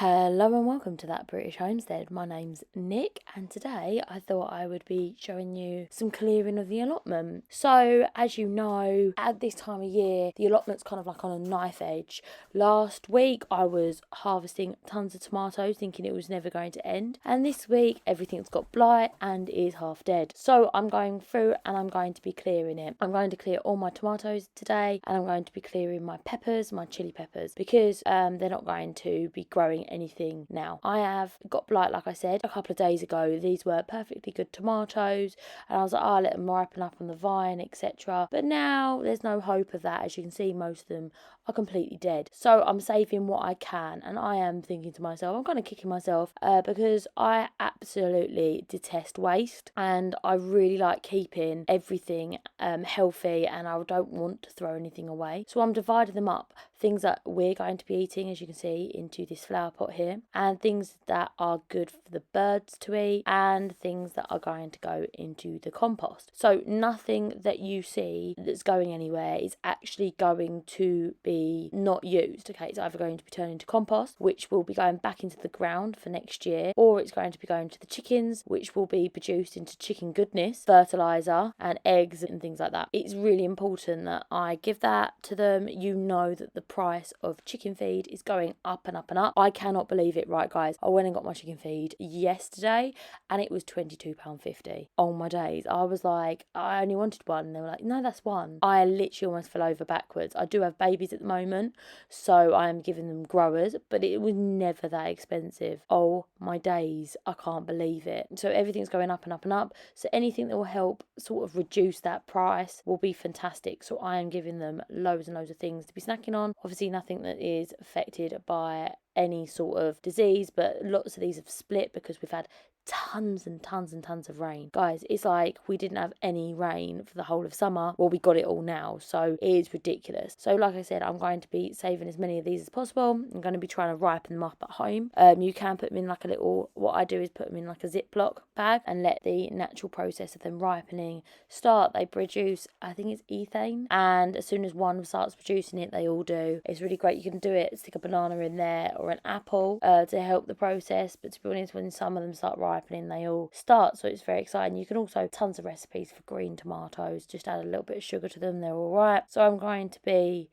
Hello and welcome to That British Homestead. My name's Nick and today I thought I would be showing you some clearing of the allotment. So as you know, at this time of year, the allotment's kind of like on a knife edge. Last week I was harvesting tons of tomatoes thinking it was never going to end. And this week everything's got blight and is half dead. So I'm going through and I'm going to be clearing it. I'm going to clear all my tomatoes today and I'm going to be clearing my peppers, my chili peppers, because they're not going to be growing anything now. I have got blight, like I said, a couple of days ago. These were perfectly good tomatoes and I was like, oh, I'll let them ripen up on the vine, etc. But now there's no hope of that. As you can see, most of them are completely dead. So I'm saving what I can, and I am thinking to myself, I'm kind of kicking myself because I absolutely detest waste and I really like keeping everything healthy and I don't want to throw anything away. So I'm dividing them up, things that we're going to be eating, as you can see, into this flower pot here, and things that are good for the birds to eat and things that are going to go into the compost. So nothing that you see that's going anywhere is actually going to be not used. Okay, it's either going to be turned into compost, which will be going back into the ground for next year, or it's going to be going to the chickens, which will be produced into chicken goodness, fertilizer and eggs and things like that. It's really important that I give that to them. You know that the price of chicken feed is going up and up and up. I cannot believe it, right guys? I went and got my chicken feed yesterday and it was £22.50. Oh my days. I was like, I only wanted one. And they were like, no, that's one. I literally almost fell over backwards. I do have babies at the moment, so I am giving them growers, but it was never that expensive. Oh my days. I can't believe it. So everything's going up and up and up. So anything that will help sort of reduce that price will be fantastic. So I am giving them loads and loads of things to be snacking on. Obviously nothing that is affected by any sort of disease, but lots of these have split because we've had tons and tons and tons of rain. Guys, it's like we didn't have any rain for the whole of summer. Well, we got it all now, so it is ridiculous. So like I said, I'm going to be saving as many of these as possible. I'm going to be trying to ripen them up at home. You can put them in like a little, what I do is put them in like a Ziploc bag and let the natural process of them ripening start. They produce, I think it's ethane, and as soon as one starts producing it, they all do. It's really great. You can do it, stick a banana in there or an apple to help the process, but to be honest, when some of them start ripening, they all start, so it's very exciting. You can also, tons of recipes for green tomatoes, just add a little bit of sugar to them, they're all right. So I'm going to be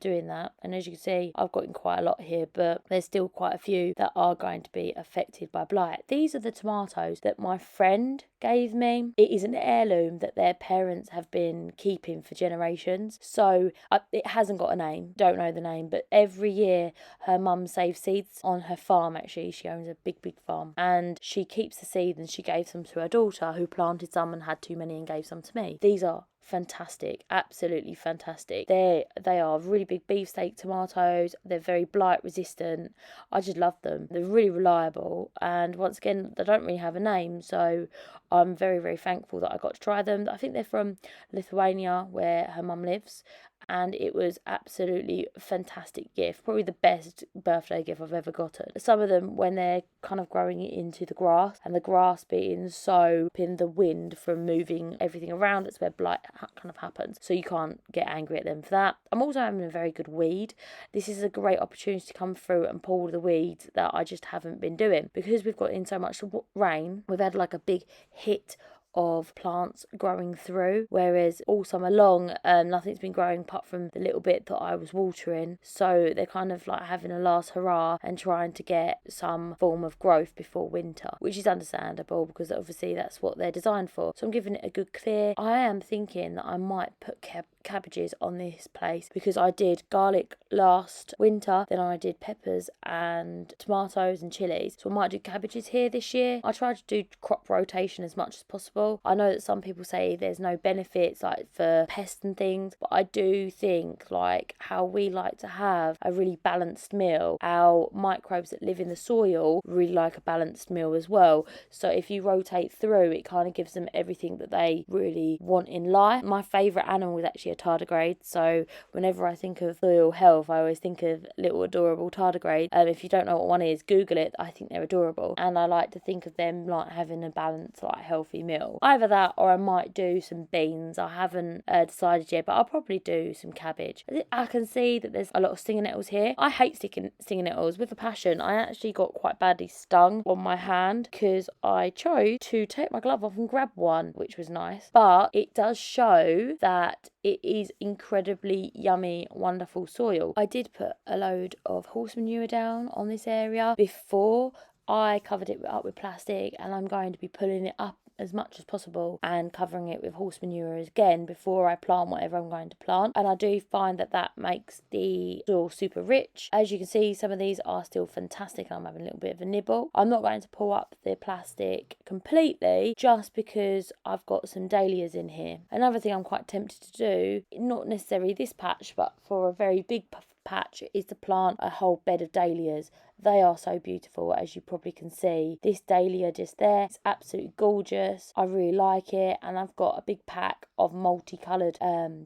doing that, and as you can see, I've gotten quite a lot here, but there's still quite a few that are going to be affected by blight. These are the tomatoes that my friend gave me. It is an heirloom that their parents have been keeping for generations, so it hasn't got a name, don't know the name, but every year her mum saves seeds on her farm. Actually, she owns a big farm, and she keeps the seed and she gave some to her daughter, who planted some and had too many and gave some to me. These are fantastic, absolutely fantastic. They are really big beefsteak tomatoes. They're very blight resistant. I just love them. They're really reliable, and once again, they don't really have a name, so I'm very thankful that I got to try them. I think they're from Lithuania, where her mum lives, and it was absolutely fantastic gift, probably the best birthday gift I've ever gotten. Some of them, when they're kind of growing into the grass, and the grass being so in the wind from moving everything around, that's where blight kind of happens, so you can't get angry at them for that. I'm also having a very good weed. This is a great opportunity to come through and pull the weeds that I just haven't been doing, because we've got in so much rain. We've had like a big hit of plants growing through, whereas all summer long nothing's been growing apart from the little bit that I was watering, so they're kind of like having a last hurrah and trying to get some form of growth before winter, which is understandable because obviously that's what they're designed for. So I'm giving it a good clear. I am thinking that I might put cabbages on this place, because I did garlic last winter, then I did peppers and tomatoes and chilies, so I might do cabbages here this year. I try to do crop rotation as much as possible. I know that some people say there's no benefits like for pests and things, but I do think like how we like to have a really balanced meal, our microbes that live in the soil really like a balanced meal as well. So if you rotate through, it kind of gives them everything that they really want in life. My favourite animal is actually a tardigrade, so whenever I think of soil health, I always think of little adorable tardigrade. If you don't know what one is, Google it. I think they're adorable, and I like to think of them like having a balanced, like healthy meal. Either that, or I might do some beans. I haven't decided yet, but I'll probably do some cabbage. I can see that there's a lot of stinging nettles here. I hate stinging nettles with a passion. I actually got quite badly stung on my hand because I chose to take my glove off and grab one, which was nice. But it does show that it is incredibly yummy, wonderful soil. I did put a load of horse manure down on this area before. I covered it up with plastic, and I'm going to be pulling it up as much as possible and covering it with horse manure again before I plant whatever I'm going to plant. And I do find that that makes the soil super rich. As you can see, some of these are still fantastic, and I'm having a little bit of a nibble. I'm not going to pull up the plastic completely just because I've got some dahlias in here. Another thing I'm quite tempted to do, not necessarily this patch, but for a very big patch, is to plant a whole bed of dahlias. They are so beautiful, as you probably can see. This dahlia just there, it's absolutely gorgeous. I really like it, and I've got a big pack of multicoloured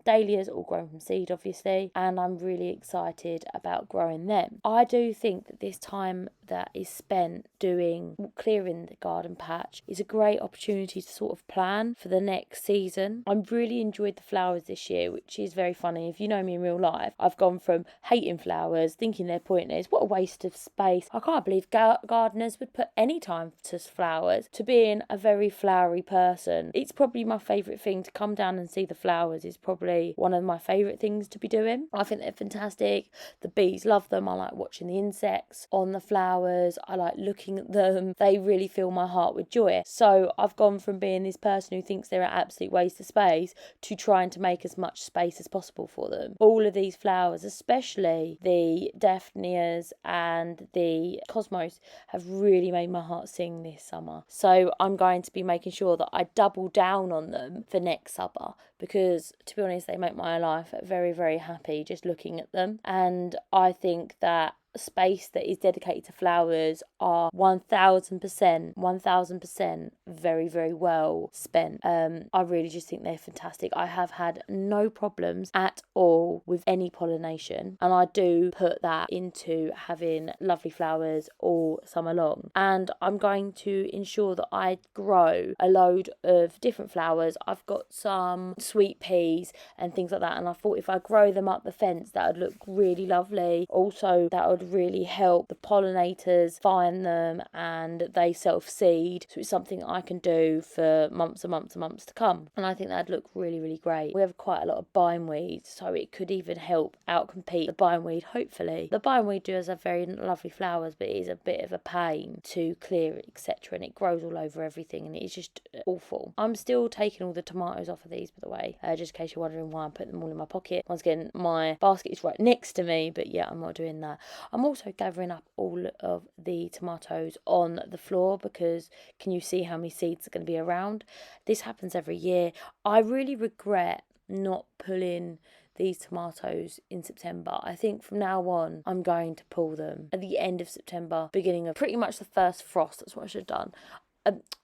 dahlias, all grown from seed obviously, and I'm really excited about growing them. I do think that this time that is spent clearing the garden patch is a great opportunity to sort of plan for the next season. I really enjoyed the flowers this year, which is very funny. If you know me in real life, I've gone from hating flowers, thinking they're pointless, what a waste of space, I can't believe gardeners would put any time to flowers, to being a very flowery person. It's probably my favourite thing to come down and see the flowers. Is probably one of my favourite things to be doing. I think they're fantastic. The bees love them. I like watching the insects on the flowers. I like looking at them. They really fill my heart with joy. So I've gone from being this person who thinks they're an absolute waste of space to trying to make as much space as possible for them. All of these flowers, especially the daphnias and the cosmos, have really made my heart sing this summer. So I'm going to be making sure that I double down on them for next summer, because to be honest, they make my life very, very happy just looking at them. And I think that space that is dedicated to flowers are 1000% very, very well spent. I really just think they're fantastic. I have had no problems at all with any pollination, and I do put that into having lovely flowers all summer long. And I'm going to ensure that I grow a load of different flowers. I've got some sweet peas and things like that, and I thought if I grow them up the fence, that would look really lovely. Also, that would really help the pollinators find them and they self-seed, so it's something I can do for months and months and months to come, and I think that'd look really, really great. We have quite a lot of bindweed, so it could even help outcompete the bindweed, hopefully. The bindweed does have very lovely flowers, but it is a bit of a pain to clear, etc., and it grows all over everything, and it's just awful. I'm still taking all the tomatoes off of these, by the way, just in case you're wondering why I'm putting them all in my pocket. Once again, my basket is right next to me, but yeah, I'm not doing that. I'm also gathering up all of the tomatoes on the floor, because can you see how many seeds are going to be around? This happens every year. I really regret not pulling these tomatoes in September. I think from now on I'm going to pull them at the end of September, beginning of pretty much the first frost. That's what I should have done.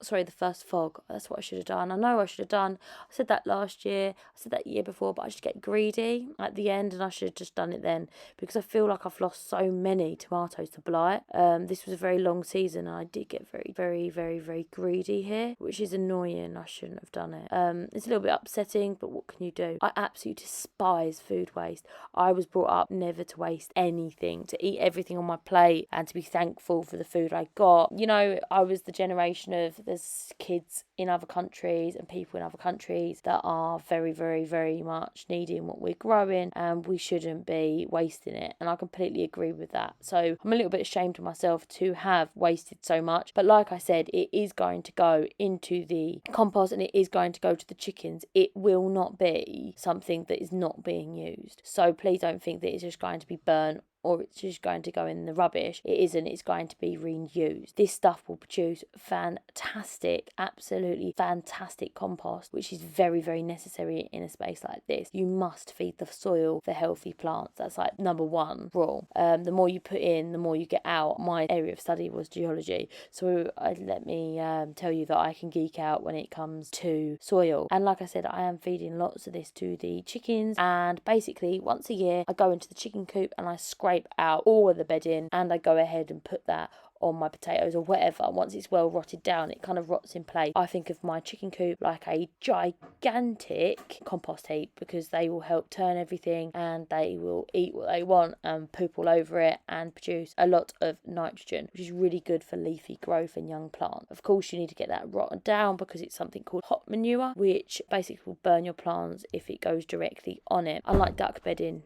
The first fog. That's what I should have done. I know I should have done. I said that last year. I said that year before, but I just get greedy at the end, and I should have just done it then, because I feel like I've lost so many tomatoes to blight. This was a very long season, and I did get very, very, very, very greedy here, which is annoying. I shouldn't have done it. It's a little bit upsetting, but what can you do? I absolutely despise food waste. I was brought up never to waste anything, to eat everything on my plate, and to be thankful for the food I got. You know, I was the generation of, there's kids in other countries and people in other countries that are very, very, very much needing what we're growing, and we shouldn't be wasting it, and I completely agree with that. So I'm a little bit ashamed of myself to have wasted so much, but like I said, it is going to go into the compost and it is going to go to the chickens. It will not be something that is not being used, so please don't think that it's just going to be burnt or it's just going to go in the rubbish. It isn't, it's going to be reused. This stuff will produce fantastic, absolutely fantastic compost, which is very, very necessary in a space like this. You must feed the soil for healthy plants. That's like number one rule. The more you put in, the more you get out. My area of study was geology, so let me tell you that I can geek out when it comes to soil. And like I said, I am feeding lots of this to the chickens, and basically once a year I go into the chicken coop and I scrape out all of the bedding, and I go ahead and put that on my potatoes or whatever. Once it's well rotted down, it kind of rots in place. I think of my chicken coop like a gigantic compost heap, because they will help turn everything, and they will eat what they want and poop all over it and produce a lot of nitrogen, which is really good for leafy growth and young plants. Of course, you need to get that rotted down, because it's something called hot manure, which basically will burn your plants if it goes directly on it. Unlike duck bedding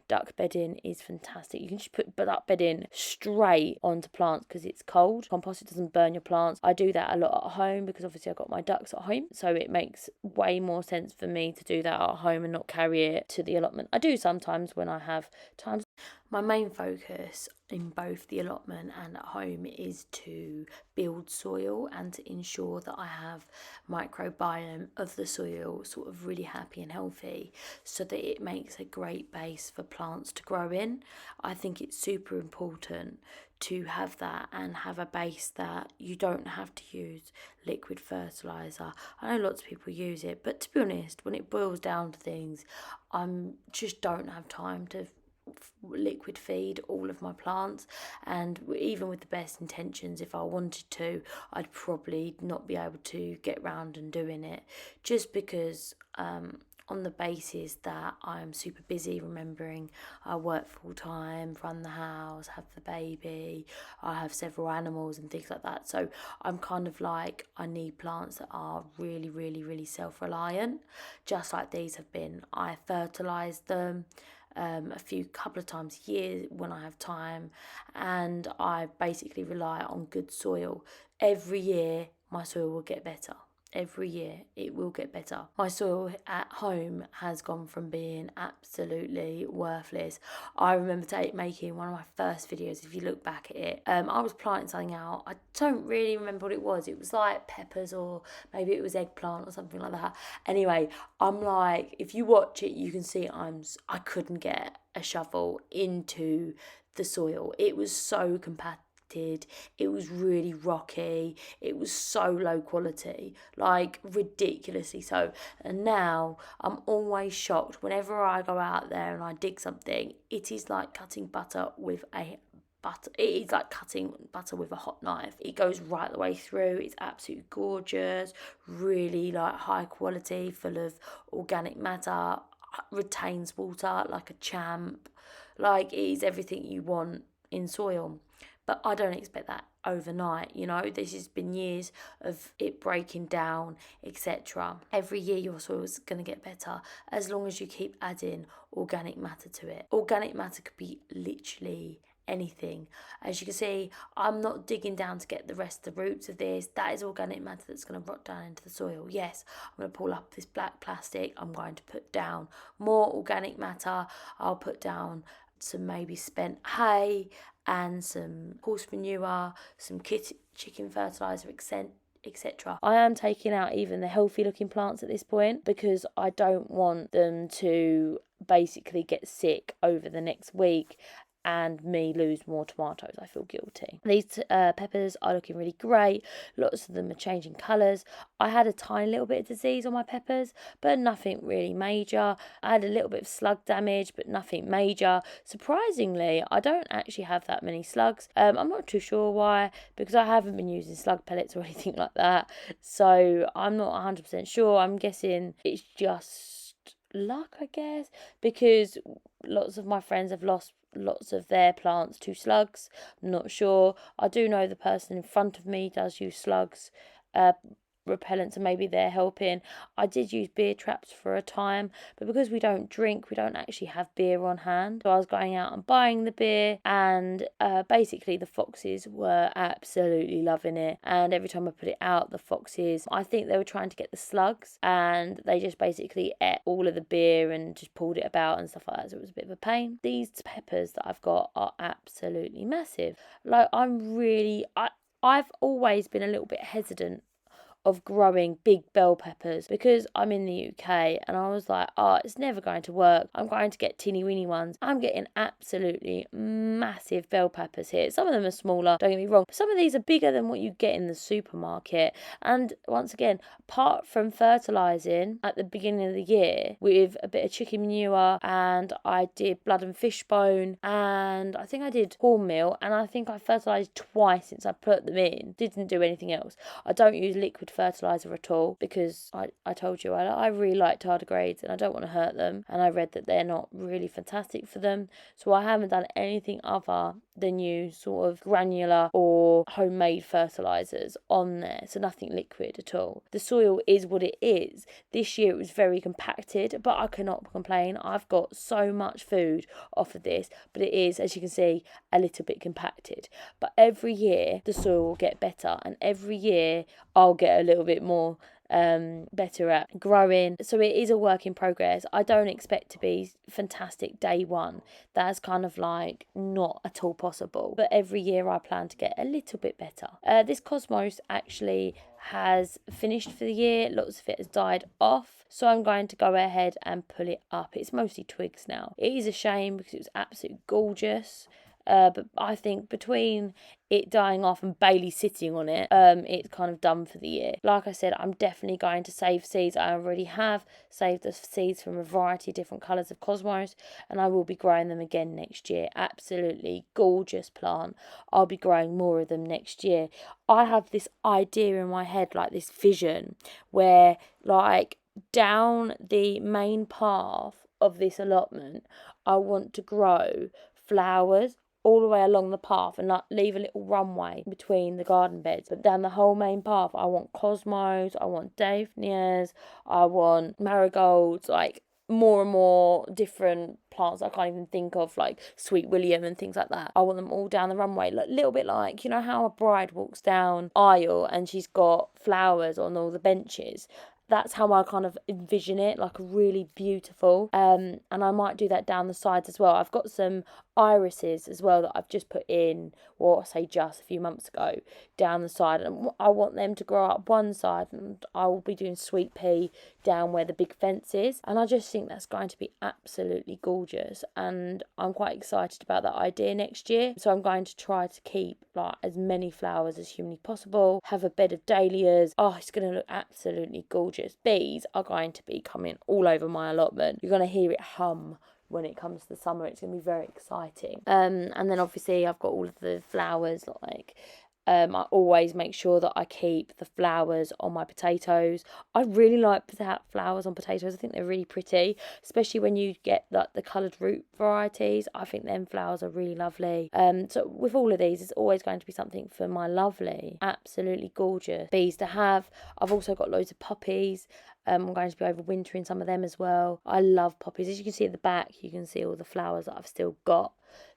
is fantastic. You can just put duck bedding straight onto plants because it's cold. Compost, it doesn't burn your plants. I do that a lot at home because obviously I've got my ducks at home, so it makes way more sense for me to do that at home and not carry it to the allotment. I do sometimes when I have times. My main focus in both the allotment and at home is to build soil and to ensure that I have microbiome of the soil sort of really happy and healthy, so that it makes a great base for plants to grow in. I think it's super important to have that and have a base that you don't have to use liquid fertilizer. I know lots of people use it, but to be honest, when it boils down to things, I just don't have time to liquid feed all of my plants, and even with the best intentions, if I wanted to, I'd probably not be able to get round and doing it, just because on the basis that I'm super busy. Remembering I work full time, run the house, have the baby, I have several animals and things like that, so I'm kind of like, I need plants that are really, really, really self-reliant, just like these have been. I fertilise them a couple of times a year when I have time, and I basically rely on good soil. Every year my soil will get better. Every year it will get better. My soil at home has gone from being absolutely worthless. I remember making one of my first videos, if you look back at it, I was planting something out. I don't really remember what it was. It was like peppers, or maybe it was eggplant or something like that. Anyway, I'm like, if you watch it, you can see I couldn't get a shovel into the soil. It was so compacted. It was really rocky. It was so low quality, like ridiculously so. And now I'm always shocked whenever I go out there and I dig something. It is like cutting butter with a it is like cutting butter with a hot knife. It goes right the way through. It's absolutely gorgeous, really like high quality, full of organic matter, retains water like a champ. Like, it is everything you want in soil. But I don't expect that overnight, this has been years of it breaking down, etc. Every year your soil is going to get better as long as you keep adding organic matter to it. Organic matter could be literally anything. As you can see, I'm not digging down to get the rest of the roots of this. That is organic matter that's going to rot down into the soil. Yes, I'm going to pull up this black plastic. I'm going to put down more organic matter. I'll put down some maybe spent hay and some horse manure, some chicken fertiliser, etc. I am taking out even the healthy looking plants at this point, because I don't want them to basically get sick over the next week and me lose more tomatoes. I feel guilty. These peppers are looking really great. Lots of them are changing colours. I had a tiny little bit of disease on my peppers, but nothing really major. I had a little bit of slug damage, but nothing major. Surprisingly, I don't actually have that many slugs. I'm not too sure why, because I haven't been using slug pellets or anything like that, so I'm not 100% sure. I'm guessing it's just luck, I guess, because lots of my friends have lost lots of their plants to slugs. I'm not sure. I do know the person in front of me does use slugs repellents, and maybe they're helping. I did use beer traps for a time, but because we don't drink, we don't actually have beer on hand. So I was going out and buying the beer, and basically the foxes were absolutely loving it. And every time I put it out, the foxes, I think they were trying to get the slugs, and they just basically ate all of the beer and just pulled it about and stuff like that. So it was a bit of a pain. These peppers that I've got are absolutely massive. Like, I've always been a little bit hesitant of growing big bell peppers because I'm in the UK, and I was like, oh, it's never going to work. I'm going to get teeny weeny ones. I'm getting absolutely massive bell peppers here. Some of them are smaller, don't get me wrong, but some of these are bigger than what you get in the supermarket. And once again, apart from fertilising at the beginning of the year with a bit of chicken manure, and I did blood and fish bone, and I think I did cornmeal, and I think I fertilised twice since I put them in. Didn't do anything else. I don't use liquid fertiliser at all because I told you I really like tardigrades and I don't want to hurt them, and I read that they're not really fantastic for them, so I haven't done anything other than use sort of granular or homemade fertilisers on there, so nothing liquid at all. The soil is what it is. This year it was very compacted, but I cannot complain. I've got so much food off of this, but it is, as you can see, a little bit compacted. But every year the soil will get better, and every year I'll get a little bit more better at growing. So it is a work in progress. I don't expect to be fantastic day one. That's kind of like not at all possible. But every year I plan to get a little bit better. This cosmos actually has finished for the year. Lots of it has died off. So I'm going to go ahead and pull it up. It's mostly twigs now. It is a shame because it was absolutely gorgeous. But I think between it dying off and Bailey sitting on it, it's kind of done for the year. Like I said, I'm definitely going to save seeds. I already have saved the seeds from a variety of different colours of cosmos, and I will be growing them again next year. Absolutely gorgeous plant. I'll be growing more of them next year. I have this idea in my head, like this vision, where like down the main path of this allotment, I want to grow flowers all the way along the path and like leave a little runway between the garden beds. But down the whole main path, I want cosmos, I want dahlias, I want marigolds, like more and more different plants I can't even think of, like sweet William and things like that. I want them all down the runway, like little bit like, you know how a bride walks down aisle and she's got flowers on all the benches. That's how I kind of envision it, like really beautiful. And I might do that down the sides as well. I've got some irises as well that I've just put in, or I say just a few months ago, down the side. And I want them to grow up one side, and I will be doing sweet pea down where the big fence is. And I just think that's going to be absolutely gorgeous. And I'm quite excited about that idea next year. So I'm going to try to keep like as many flowers as humanly possible, have a bed of dahlias. Oh, it's going to look absolutely gorgeous. Bees are going to be coming all over my allotment. You're going to hear it hum when it comes to the summer. It's going to be very exciting. And then obviously I've got all of the flowers, like I always make sure that I keep the flowers on my potatoes. I really like flowers on potatoes. I think they're really pretty, especially when you get like the coloured root varieties. I think them flowers are really lovely. So with all of these, it's always going to be something for my lovely, absolutely gorgeous bees to have. I've also got loads of poppies. I'm going to be overwintering some of them as well. I love poppies. As you can see at the back, you can see all the flowers that I've still got.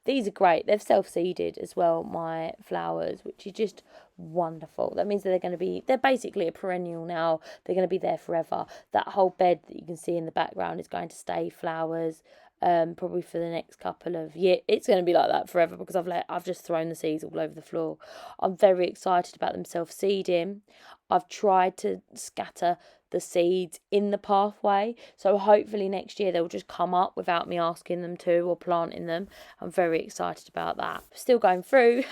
These are great. They've self-seeded as well, my flowers, which is just wonderful. That means that they're basically a perennial now. They're going to be there forever. That whole bed that you can see in the background is going to stay flowers. Probably for the next couple of years. It's going to be like that forever because I've just thrown the seeds all over the floor. I'm very excited about them self-seeding. I've tried to scatter the seeds in the pathway, so hopefully next year they'll just come up without me asking them to or planting them. I'm very excited about that. Still going through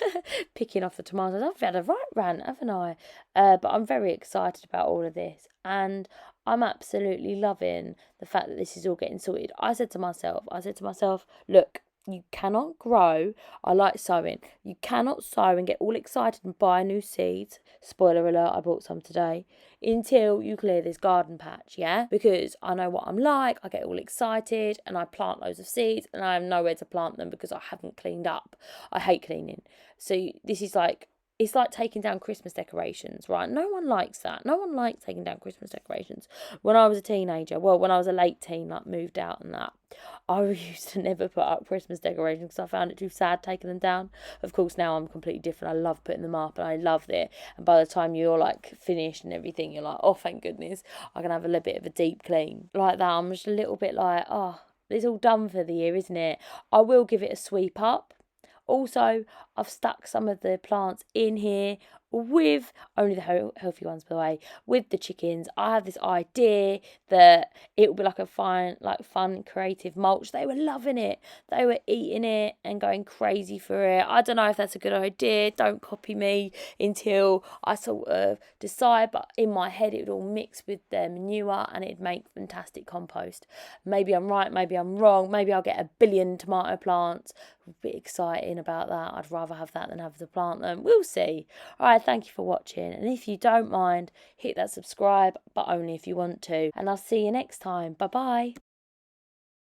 picking off the tomatoes. I've had a right rant, haven't I? But I'm very excited about all of this, and I'm absolutely loving the fact that this is all getting sorted. I said to myself, look, you cannot grow. I like sowing. You cannot sow and get all excited and buy new seeds. Spoiler alert, I bought some today. Until you clear this garden patch, yeah? Because I know what I'm like. I get all excited and I plant loads of seeds and I have nowhere to plant them because I haven't cleaned up. I hate cleaning. So this is like it's like taking down Christmas decorations, right? No one likes that. No one likes taking down Christmas decorations. When I was a teenager, well, when I was a late teen, like moved out and that, I used to never put up Christmas decorations because I found it too sad taking them down. Of course, now I'm completely different. I love putting them up and I loved it. And by the time you're like finished and everything, you're like, oh, thank goodness, I can have a little bit of a deep clean. Like that, I'm just a little bit like, oh, it's all done for the year, isn't it? I will give it a sweep up. Also, I've stuck some of the plants in here with only the healthy ones, by the way, with the chickens. I have this idea that it will be like a fun, creative mulch. They were loving it. They were eating it and going crazy for it. I don't know if that's a good idea. Don't copy me until I sort of decide. But in my head, it would all mix with the manure and it'd make fantastic compost. Maybe I'm right. Maybe I'm wrong. Maybe I'll get 1 billion tomato plants. A bit exciting about that. I'd rather have that than have to plant them. We'll see. All right, thank you for watching. And if you don't mind, hit that subscribe, but only if you want to. And I'll see you next time. Bye bye.